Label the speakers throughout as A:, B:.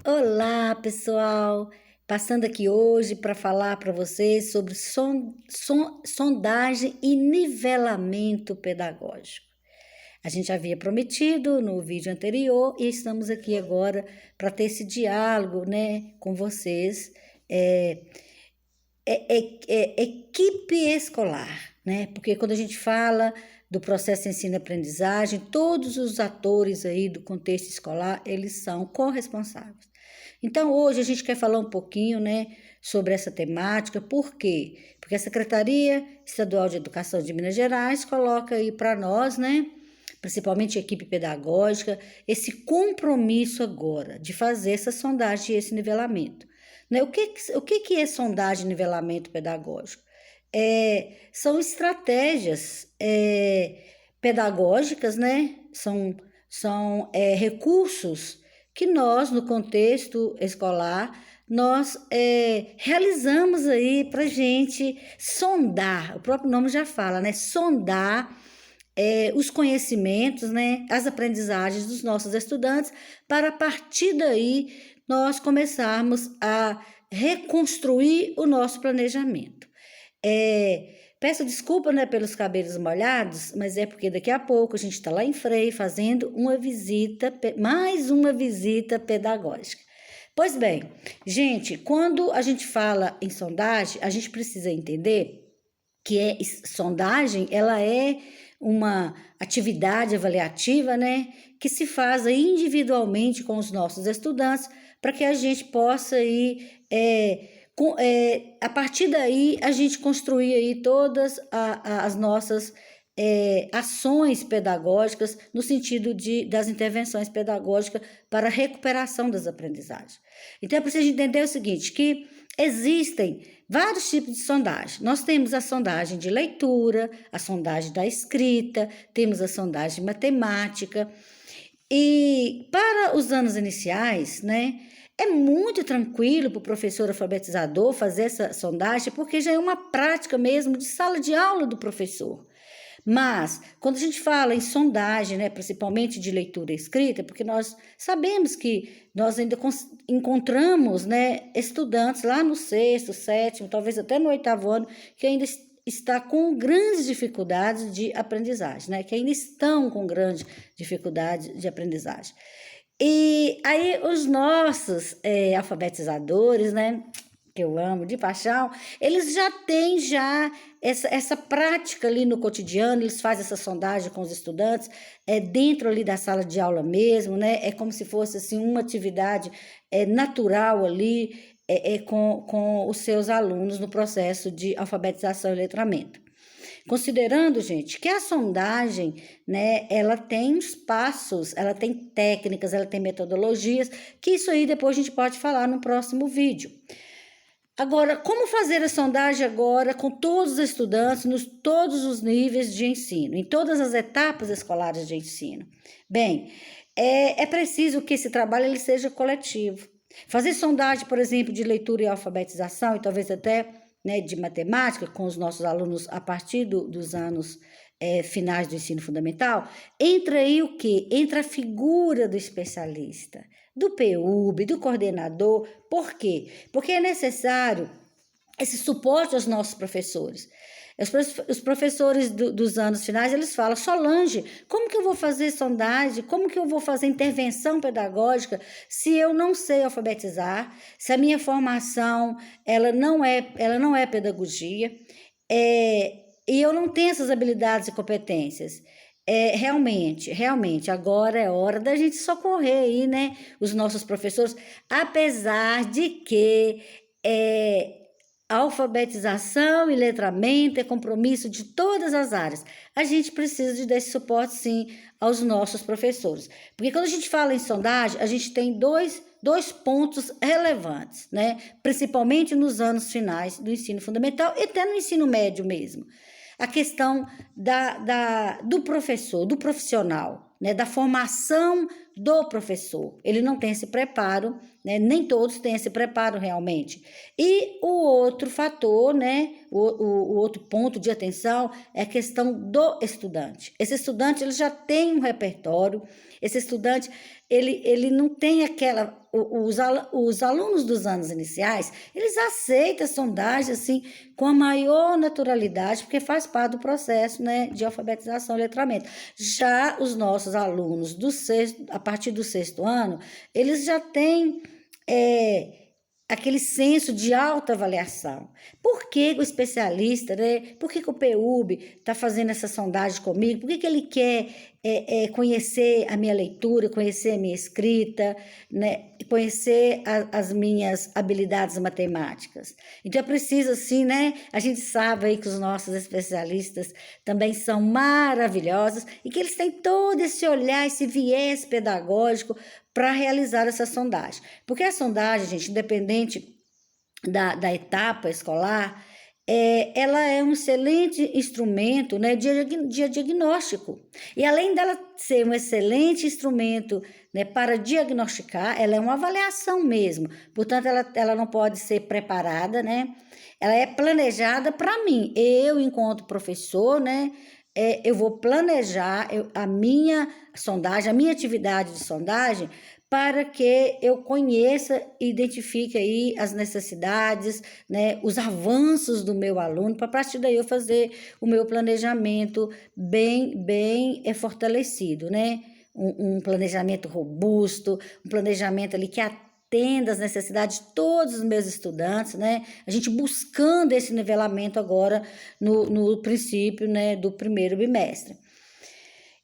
A: Olá, pessoal! Passando aqui hoje para falar para vocês sobre sondagem e nivelamento pedagógico. A gente havia prometido no vídeo anterior e estamos aqui agora para ter esse diálogo, né, com vocês. Equipe escolar, né? Porque quando a gente fala do processo ensino-aprendizagem, todos os atores aí do contexto escolar, eles são corresponsáveis. Então, hoje a gente quer falar um pouquinho, né, sobre essa temática. Por quê? Porque a Secretaria Estadual de Educação de Minas Gerais coloca aí para nós, né, principalmente a equipe pedagógica, esse compromisso agora de fazer essa sondagem e esse nivelamento. Né? O que é sondagem e nivelamento pedagógico? São estratégias pedagógicas, né? São recursos que nós, no contexto escolar, nós realizamos aí para gente sondar, o próprio nome já fala, né? Sondar os conhecimentos, né? As aprendizagens dos nossos estudantes, para a partir daí nós começarmos a reconstruir o nosso planejamento. Peço desculpa, né, pelos cabelos molhados, mas é porque daqui a pouco a gente está lá em Freio fazendo mais uma visita pedagógica. Pois bem, gente, quando a gente fala em sondagem, a gente precisa entender que sondagem, ela é uma atividade avaliativa, né, que se faz individualmente com os nossos estudantes, para que a gente possa ir a partir daí, a gente construir aí todas as nossas ações pedagógicas no sentido das intervenções pedagógicas para a recuperação das aprendizagens. Então, é preciso entender o seguinte, que existem vários tipos de sondagem. Nós temos a sondagem de leitura, a sondagem da escrita, temos a sondagem matemática. E para os anos iniciais, né, é muito tranquilo para o professor alfabetizador fazer essa sondagem, porque já é uma prática mesmo de sala de aula do professor. Mas, quando a gente fala em sondagem, né, principalmente de leitura e escrita, porque nós sabemos que nós ainda encontramos, né, estudantes lá no sexto, sétimo, talvez até no oitavo ano, que ainda está com grandes dificuldades de aprendizagem, né, que ainda estão com grande dificuldade de aprendizagem. E aí os nossos alfabetizadores, né, que eu amo de paixão, eles já têm essa prática ali no cotidiano, eles fazem essa sondagem com os estudantes, dentro ali da sala de aula mesmo, né? É como se fosse assim, uma atividade natural ali com os seus alunos no processo de alfabetização e letramento. Considerando, gente, que a sondagem, né, ela tem os passos, ela tem técnicas, ela tem metodologias, que isso aí depois a gente pode falar no próximo vídeo. Agora, como fazer a sondagem agora com todos os estudantes, nos todos os níveis de ensino, em todas as etapas escolares de ensino? Bem, é preciso que esse trabalho ele seja coletivo. Fazer sondagem, por exemplo, de leitura e alfabetização, e talvez até, né, de matemática, com os nossos alunos a partir dos anos finais do ensino fundamental, entra aí o quê? Entra a figura do especialista, do PUB, do coordenador. Por quê? Porque é necessário esse suporte aos nossos professores. Os professores dos anos finais, eles falam: Solange, como que eu vou fazer sondagem? Como que eu vou fazer intervenção pedagógica se eu não sei alfabetizar, se a minha formação ela não é pedagogia, e eu não tenho essas habilidades e competências? Realmente, agora é hora da gente socorrer aí, né, os nossos professores, apesar de que alfabetização e letramento é compromisso de todas as áreas. A gente precisa desse suporte, sim, aos nossos professores. Porque quando a gente fala em sondagem, a gente tem dois pontos relevantes, né? Principalmente nos anos finais do ensino fundamental e até no ensino médio mesmo. A questão do professor, do profissional, né, da formação do professor. Ele não tem esse preparo, né, nem todos têm esse preparo realmente. E o outro fator, né, o outro ponto de atenção é a questão do estudante. Esse estudante ele já tem um repertório, esse estudante ele não tem aquela... Os alunos dos anos iniciais, eles aceitam a sondagem assim, com a maior naturalidade, porque faz parte do processo, né, de alfabetização e letramento. Já os nossos alunos a partir do 6º ano, eles já têm aquele senso de autoavaliação. Por que o especialista, né? Por que o PUB está fazendo essa sondagem comigo? Por que ele quer conhecer a minha leitura, conhecer a minha escrita, né? Conhecer as minhas habilidades matemáticas? Então, é preciso, assim, né? A gente sabe aí que os nossos especialistas também são maravilhosos e que eles têm todo esse olhar, esse viés pedagógico para realizar essa sondagem. Porque a sondagem, gente, independente da etapa escolar, ela é um excelente instrumento, né, de diagnóstico. E além dela ser um excelente instrumento, né, para diagnosticar, ela é uma avaliação mesmo. Portanto, ela não pode ser preparada, né? Ela é planejada para mim. Eu, enquanto professor, né, eu vou planejar a minha sondagem, a minha atividade de sondagem, para que eu conheça e identifique aí as necessidades, né, os avanços do meu aluno, para a partir daí eu fazer o meu planejamento bem fortalecido, né? Um planejamento robusto, um planejamento ali que atenda às necessidades de todos os meus estudantes, né? A gente buscando esse nivelamento agora no princípio, né, do 1º bimestre.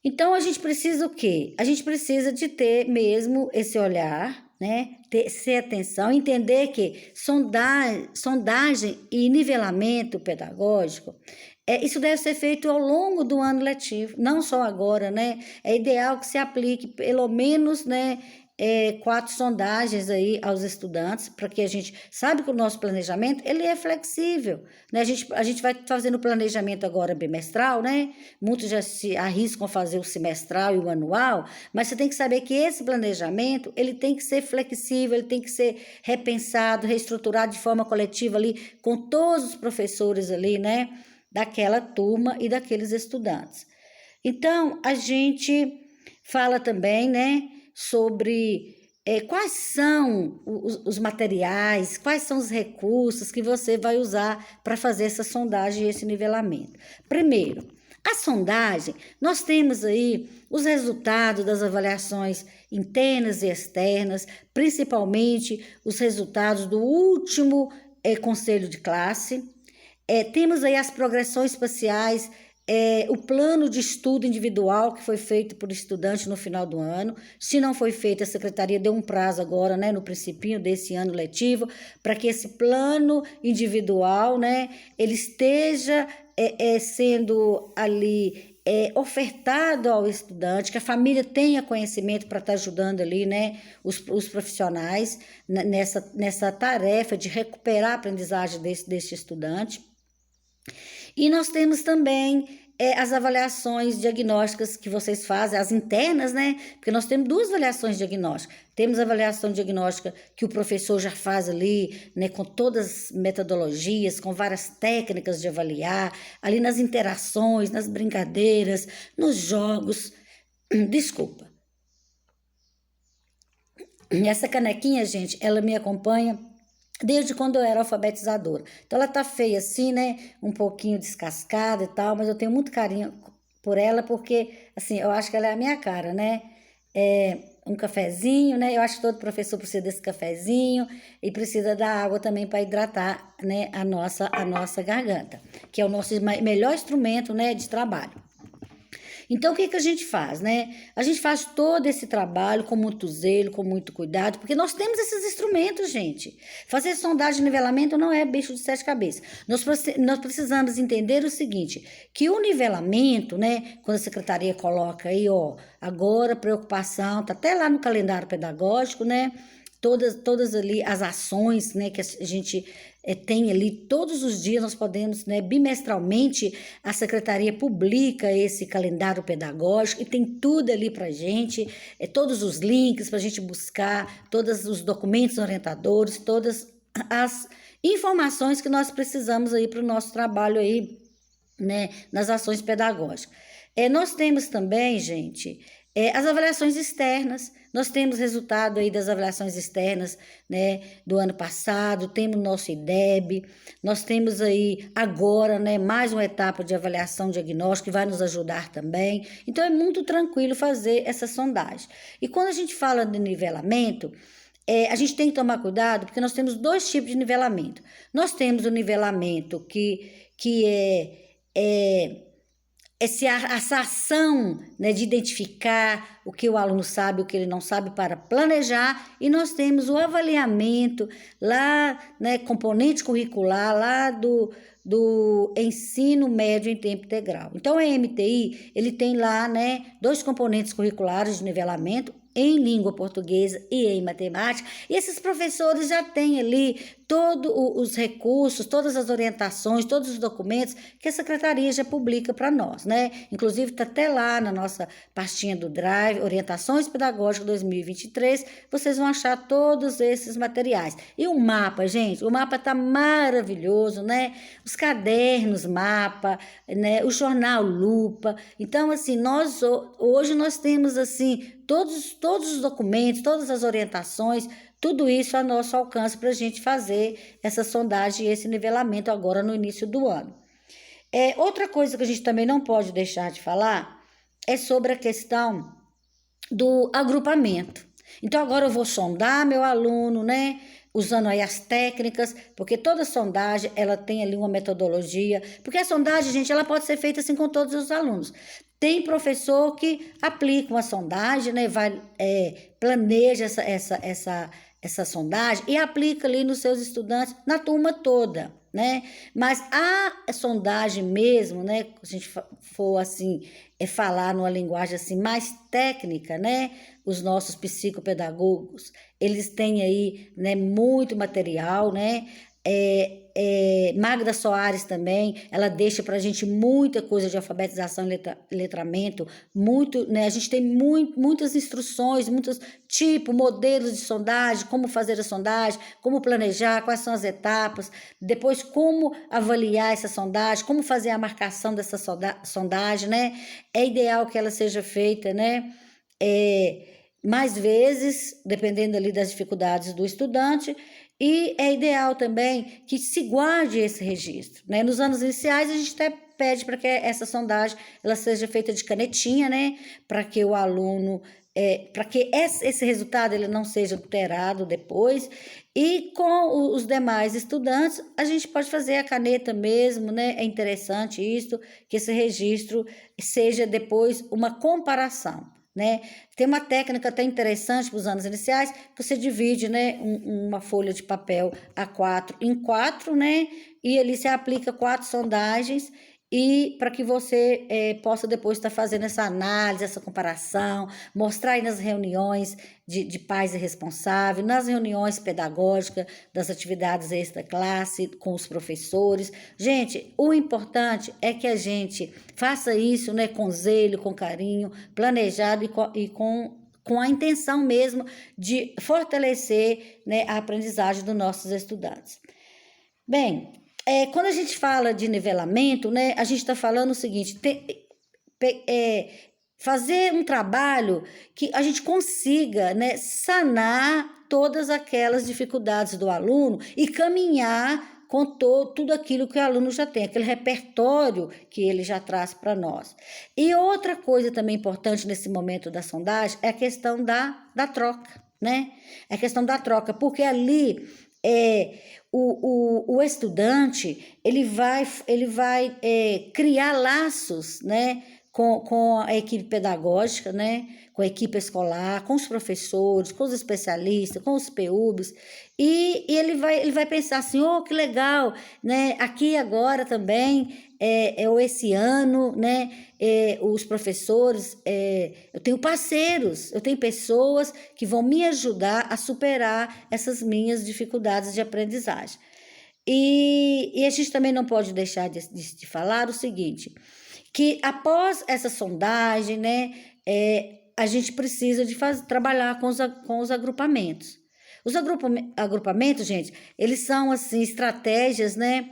A: Então, a gente precisa o quê? A gente precisa de ter mesmo esse olhar, né? Ter atenção, entender que sondagem e nivelamento pedagógico, isso deve ser feito ao longo do ano letivo, não só agora, né? É ideal que se aplique pelo menos, né, 4 sondagens aí aos estudantes, para que a gente sabe que o nosso planejamento ele é flexível, né? A gente vai fazendo o planejamento agora bimestral, né? Muitos já se arriscam a fazer o semestral e o anual, mas você tem que saber que esse planejamento ele tem que ser flexível, ele tem que ser repensado, reestruturado de forma coletiva ali com todos os professores ali, né? Daquela turma e daqueles estudantes. Então, a gente fala também, né, sobre quais são os materiais, quais são os recursos que você vai usar para fazer essa sondagem e esse nivelamento. Primeiro, a sondagem, nós temos aí os resultados das avaliações internas e externas, principalmente os resultados do último conselho de classe. Temos aí as progressões espaciais, o plano de estudo individual que foi feito por estudante no final do ano. Se não foi feito, a secretaria deu um prazo agora, né, no principinho desse ano letivo, para que esse plano individual, né, ele esteja sendo ali ofertado ao estudante, que a família tenha conhecimento para estar ajudando ali, né, os profissionais nessa tarefa de recuperar a aprendizagem desse estudante. E nós temos também as avaliações diagnósticas que vocês fazem, as internas, né? Porque nós temos 2 avaliações diagnósticas. Temos a avaliação diagnóstica que o professor já faz ali, né, com todas as metodologias, com várias técnicas de avaliar, ali nas interações, nas brincadeiras, nos jogos. Desculpa. Essa canequinha, gente, ela me acompanha desde quando eu era alfabetizadora. Então, ela tá feia assim, né? Um pouquinho descascada e tal, mas eu tenho muito carinho por ela, porque, assim, eu acho que ela é a minha cara, né? Um cafezinho, né? Eu acho que todo professor precisa desse cafezinho e precisa da água também para hidratar, né, a nossa garganta, que é o nosso melhor instrumento, né, de trabalho. Então, o que a gente faz, né? A gente faz todo esse trabalho com muito zelo, com muito cuidado, porque nós temos esses instrumentos, gente. Fazer sondagem e nivelamento não é bicho de 7 cabeças. Nós precisamos entender o seguinte, que o nivelamento, né, quando a secretaria coloca aí, ó, agora preocupação, tá até lá no calendário pedagógico, né? Todas ali as ações, né, que a gente tem ali todos os dias, nós podemos, né, bimestralmente, a secretaria publica esse calendário pedagógico e tem tudo ali para a gente, todos os links para a gente buscar, todos os documentos orientadores, todas as informações que nós precisamos aí para o nosso trabalho aí, né, nas ações pedagógicas. Nós temos também, gente, as avaliações externas. Nós temos resultado aí das avaliações externas, né, do ano passado, temos o nosso IDEB, nós temos aí agora, né, mais uma etapa de avaliação diagnóstica que vai nos ajudar também. Então, é muito tranquilo fazer essa sondagem. E quando a gente fala de nivelamento, a gente tem que tomar cuidado, porque nós temos dois tipos de nivelamento. Nós temos o nivelamento que essa ação, né, de identificar o que o aluno sabe, o que ele não sabe, para planejar, e nós temos o avaliamento lá, né, componente curricular lá do ensino médio em tempo integral. Então, o MTI, ele tem lá, né, dois componentes curriculares de nivelamento, em língua portuguesa e em matemática, e esses professores já têm ali todos os recursos, todas as orientações, todos os documentos que a secretaria já publica para nós, né? Inclusive está até lá na nossa pastinha do Drive, Orientações Pedagógicas 2023, vocês vão achar todos esses materiais. E o mapa, gente, o mapa está maravilhoso, né? Os cadernos mapa, né? O jornal Lupa. Então, assim, hoje nós temos, assim, todos os documentos, todas as orientações, tudo isso a nosso alcance para a gente fazer essa sondagem e esse nivelamento agora no início do ano. Outra coisa que a gente também não pode deixar de falar é sobre a questão do agrupamento. Então, agora eu vou sondar meu aluno, né? Usando aí as técnicas, porque toda sondagem, ela tem ali uma metodologia, porque a sondagem, gente, ela pode ser feita assim com todos os alunos. Tem professor que aplica uma sondagem, né? Planeja essa sondagem e aplica ali nos seus estudantes, na turma toda, né? Mas a sondagem mesmo, né? Se a gente for assim, falar numa linguagem assim mais técnica, né? Os nossos psicopedagogos, eles têm aí, né, muito material, né? Magda Soares também, ela deixa para a gente muita coisa de alfabetização e letramento, muito, né? A gente tem muitas instruções, muitos tipos, modelos de sondagem, como fazer a sondagem, como planejar, quais são as etapas, depois como avaliar essa sondagem, como fazer a marcação dessa sondagem, né? É ideal que ela seja feita, né? Mais vezes, dependendo ali das dificuldades do estudante, e é ideal também que se guarde esse registro, né? Nos anos iniciais, a gente até pede para que essa sondagem ela seja feita de canetinha, né? Para que o aluno, para que esse resultado ele não seja alterado depois. E com os demais estudantes, a gente pode fazer a caneta mesmo, né? É interessante isso, que esse registro seja depois uma comparação, né? Tem uma técnica até interessante para os anos iniciais, que você divide, né, uma folha de papel A4 em 4, né? E ali você aplica 4 sondagens, e para que você possa depois estar fazendo essa análise, essa comparação, mostrar aí nas reuniões de pais e responsáveis, nas reuniões pedagógicas, das atividades extra-classe, com os professores. Gente, o importante é que a gente faça isso, né, com zelo, com carinho, planejado e com a intenção mesmo de fortalecer, né, a aprendizagem dos nossos estudantes. Bem, quando a gente fala de nivelamento, né, a gente está falando o seguinte, fazer um trabalho que a gente consiga, né, sanar todas aquelas dificuldades do aluno e caminhar com tudo aquilo que o aluno já tem, aquele repertório que ele já traz para nós. E outra coisa também importante nesse momento da sondagem é a questão da troca, né? É a questão da troca, porque ali o estudante ele vai criar laços, né, com a equipe pedagógica, né, com a equipe escolar, com os professores, com os especialistas, com os PUBs, e ele vai pensar assim, oh, que legal, né, aqui agora também, esse ano, né, os professores, eu tenho parceiros, eu tenho pessoas que vão me ajudar a superar essas minhas dificuldades de aprendizagem. E a gente também não pode deixar de falar o seguinte, que após essa sondagem, né, a gente precisa de trabalhar com os agrupamentos. Os agrupamentos, gente, eles são, assim, estratégias, né,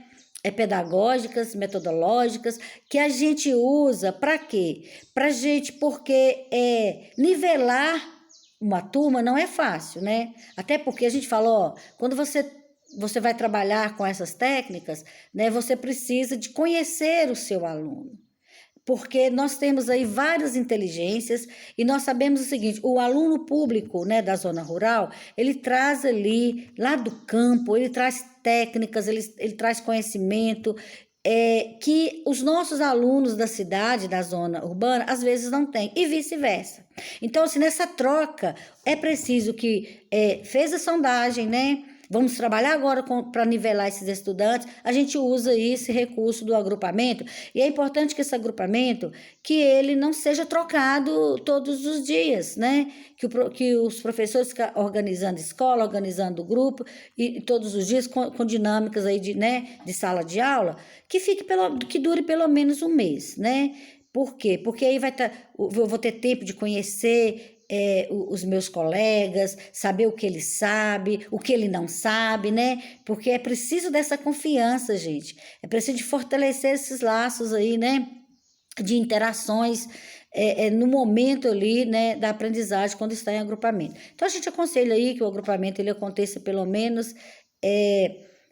A: pedagógicas, metodológicas, que a gente usa para quê? Para gente, porque nivelar uma turma não é fácil, né? Até porque a gente falou, ó, quando você vai trabalhar com essas técnicas, né, você precisa de conhecer o seu aluno. Porque nós temos aí várias inteligências e nós sabemos o seguinte, o aluno público, né, da zona rural, ele traz ali, lá do campo, ele traz técnicas, ele traz conhecimento, que os nossos alunos da cidade, da zona urbana, às vezes não têm, e vice-versa. Então, assim, nessa troca, é preciso que fez a sondagem, né? Vamos trabalhar agora para nivelar esses estudantes, a gente usa esse recurso do agrupamento, e é importante que esse agrupamento, que ele não seja trocado todos os dias, né? Que os professores ficam organizando escola, organizando grupo, e todos os dias com dinâmicas aí de sala de aula, que dure pelo menos um mês, né? Por quê? Porque aí eu vou ter tempo de conhecer os meus colegas, saber o que ele sabe, o que ele não sabe, né? Porque é preciso dessa confiança, gente. É preciso de fortalecer esses laços aí, né? De interações no momento ali, né? Da aprendizagem, quando está em agrupamento. Então, a gente aconselha aí que o agrupamento ele aconteça pelo menos,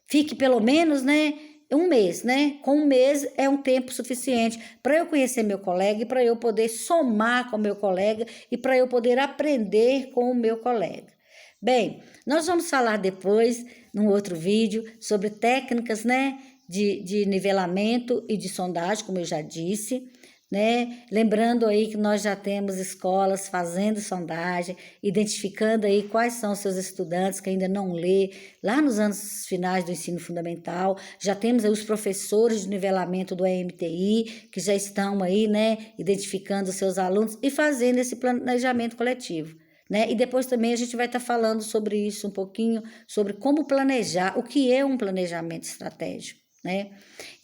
A: fique pelo menos, né? Um mês, né? Com um mês é um tempo suficiente para eu conhecer meu colega e para eu poder somar com o meu colega e para eu poder aprender com o meu colega. Bem, nós vamos falar depois, num outro vídeo, sobre técnicas, né, de nivelamento e de sondagem, como eu já disse, né? Lembrando aí que nós já temos escolas fazendo sondagem, identificando aí quais são os seus estudantes que ainda não lê, lá nos anos finais do ensino fundamental, já temos aí os professores de nivelamento do EMTI, que já estão aí, né, identificando os seus alunos e fazendo esse planejamento coletivo. Né? E depois também a gente vai estar falando sobre isso um pouquinho, sobre como planejar, o que é um planejamento estratégico, né?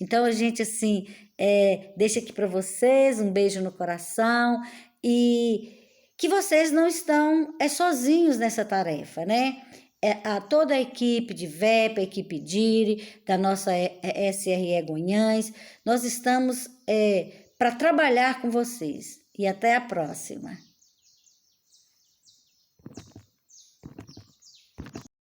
A: Então, a gente, assim, deixa aqui para vocês um beijo no coração e que vocês não estão sozinhos nessa tarefa, né? Toda a equipe de VEP, a equipe DIRI, da nossa SRE Guanhães, nós estamos para trabalhar com vocês. E até a próxima.